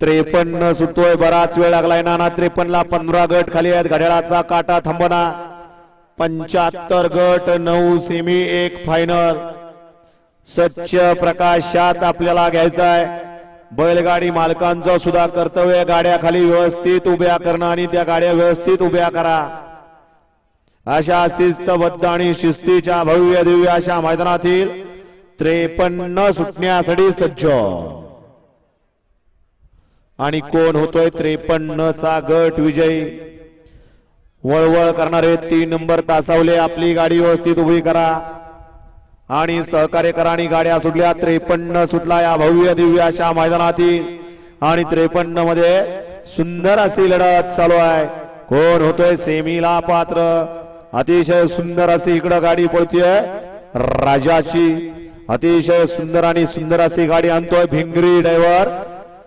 53 सुटतोय, बराच वेळ लागलाय नाना. 53 ला 15 गट खाली आहेत. घड्याळाचा काटा थांबना. 75 गट, 9 सेमी, 1 फायनल. स्वच्छ प्रकाशात आपल्याला घ्यायचा आहे. बैलगाडी मालकांचं सुद्धा कर्तव्य गाड्या खाली व्यवस्थित उभ्या करणं आणि त्या गाड्या व्यवस्थित उभ्या करा. अशा शिस्तबद्ध आणि शिस्तीच्या भव्य दिव्य अशा मैदानातील 53 सुटण्यासाठी सज्ज. आणि कोण होतोय 53 चा गट विजयी? वळवळ करणारे 3 नंबर तासावले. आपली गाडी व्यवस्थित उभी करा आणि सहकार्य करा. आणि गाड्या सुटल्या. 53 सुटला या भव्य दिव्य अशा मैदानातील. आणि 53 मध्ये सुंदर अशी लढत चालू आहे. कोण होतोय सेमीला पात्र? अतिशय सुंदर अशी इकडं गाडी पळतीये राजाची. अतिशय सुंदर आणि सुंदर अशी गाडी आणतोय भिंगरी ड्रायव्हर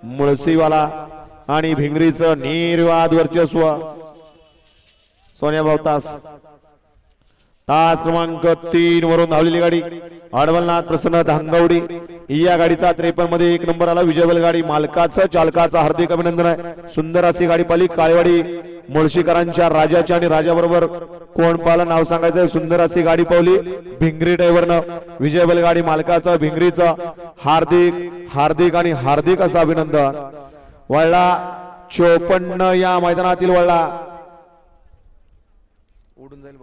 मुळशीवाला. आणि भिंगरीचं निर्वाद वर्चस्व. सोन्या तास क्रमांक 3 वरून धावलेली गाडी अडवलनाथ प्रसन्न धांगवडी या गाडीचा 53 मध्ये 1 नंबर आला. विजय गाडी मालकाचं चालकाचं हार्दिक अभिनंदन आहे. सुंदर अशी गाडी पाली काळेवाडी मुळशीकरांच्या राजाच्या. आणि राजाबरोबर कोण पाला नाव सांगायचंय. सुंदर अशी गाडी पावली भिंगरी ड्रायव्हरनं. विजय गाडी मालकाचं भिंगरीचं हार्दिक हार्दिक आणि हार्दिक असं अभिनंदन. वळला 54 या मैदानातील वळला. उडून जाईल.